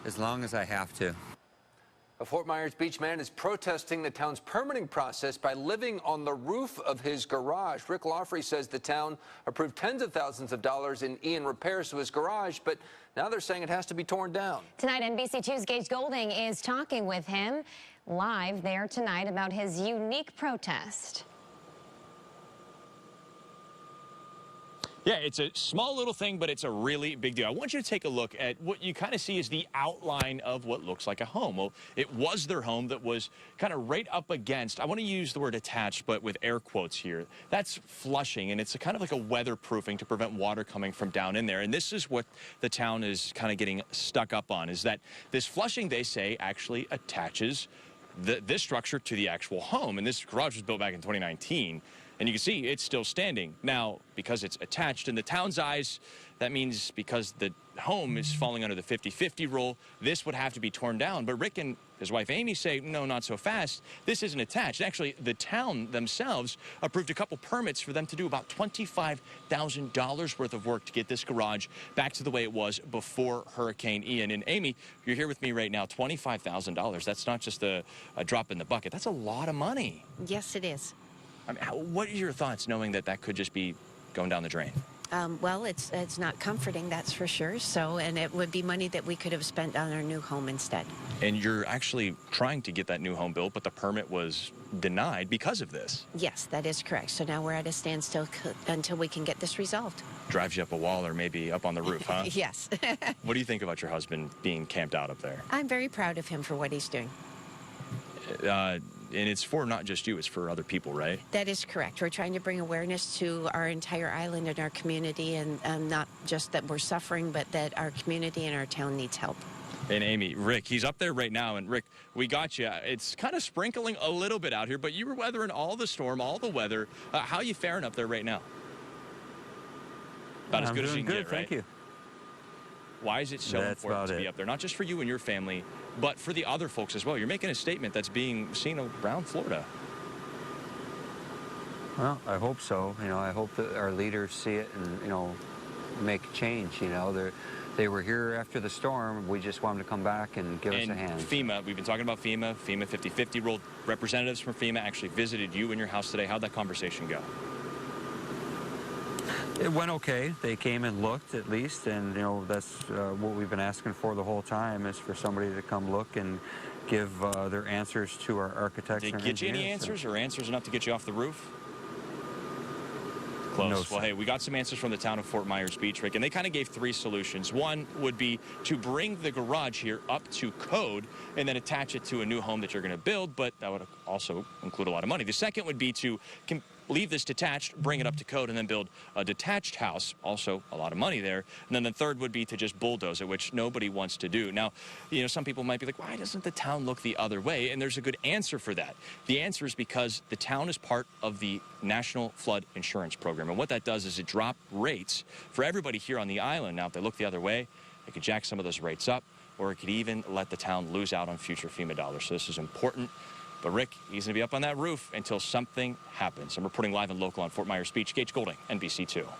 as long as I have to. A Fort Myers Beach man is protesting the town's permitting process by living on the roof of his garage. Rick Lawfrey says the town approved tens of thousands of dollars in repairs to his garage, but now they're saying it has to be torn down. Tonight, NBC2's Gage Goulding is talking with him live there tonight about his unique protest. Yeah, it's a small little thing, but it's a really big deal. I want you to take a look at what you kind of see is the outline of what looks like a home. Well, it was their home that was kind of right up against, I want to use the word attached, but with air quotes here. That's flushing, and it's kind of like a weatherproofing to prevent water coming from down in there. And this is what the town is kind of getting stuck up on, is that this flushing, they say, actually attaches this structure to the actual home. And this garage was built back in 2019. And you can see it's still standing. Now, because it's attached in the town's eyes, that means because the home is falling under the 50-50 rule, this would have to be torn down. But Rick and his wife Amy say, no, not so fast. This isn't attached. Actually, the town themselves approved a couple permits for them to do about $25,000 worth of work to get this garage back to the way it was before Hurricane Ian. And Amy, you're here with me right now, $25,000. That's not just a drop in the bucket. That's a lot of money. Yes, it is. I mean, what are your thoughts knowing that that could just be going down the drain? Well, it's not comforting, that's for sure. So, and it would be money that we could have spent on our new home instead. And you're actually trying to get that new home built, but the permit was denied because of this. Yes, that is correct. So now we're at a standstill until we can get this resolved. Drives you up a wall or maybe up on the roof, huh? Yes. What do you think about your husband being camped out up there? I'm very proud of him for what he's doing. And it's for not just you, it's for other people, right? That is correct. We're trying to bring awareness to our entire island and our community, and not just that we're suffering, but that our community and our town needs help. And Amy, Rick, he's up there right now. And Rick, we got you. It's kind of sprinkling a little bit out here, but you were weathering all the storm, all the weather. How are you faring up there right now? About as good as you can get, right? Thank you. Why is it so important to be up there? Not just for you and your family, but for the other folks as well. You're making a statement that's being seen around Florida. Well, I hope so. You know, I hope that our leaders see it and, you know, make a change. You know, they were here after the storm. We just want them to come back and give us a hand. FEMA, we've been talking about FEMA 50-50 rule. Representatives from FEMA actually visited you in your house today. How'd that conversation go? It went okay. They came and looked at least, and you know that's what we've been asking for the whole time, is for somebody to come look and give their answers to our architects. Did they get you any answers, or answers enough to get you off the roof? Close. No, well, hey, we got some answers from the town of Fort Myers Beach, Rick, and they kind of gave three solutions. One would be to bring the garage here up to code and then attach it to a new home that you're going to build, but that would also include a lot of money. The second would be to leave this detached, bring it up to code, and then build a detached house, also a lot of money there. And then the third would be to just bulldoze it, which nobody wants to do. Now, you know, some people might be like, why doesn't the town look the other way? And there's a good answer for that. The answer is because the town is part of the National Flood Insurance Program. And what that does is it drops rates for everybody here on the island. Now, if they look the other way, it could jack some of those rates up, or it could even let the town lose out on future FEMA dollars. So this is important. But Rick, he's going to be up on that roof until something happens. I'm reporting live and local on Fort Myers Beach. Gage Goulding, NBC2.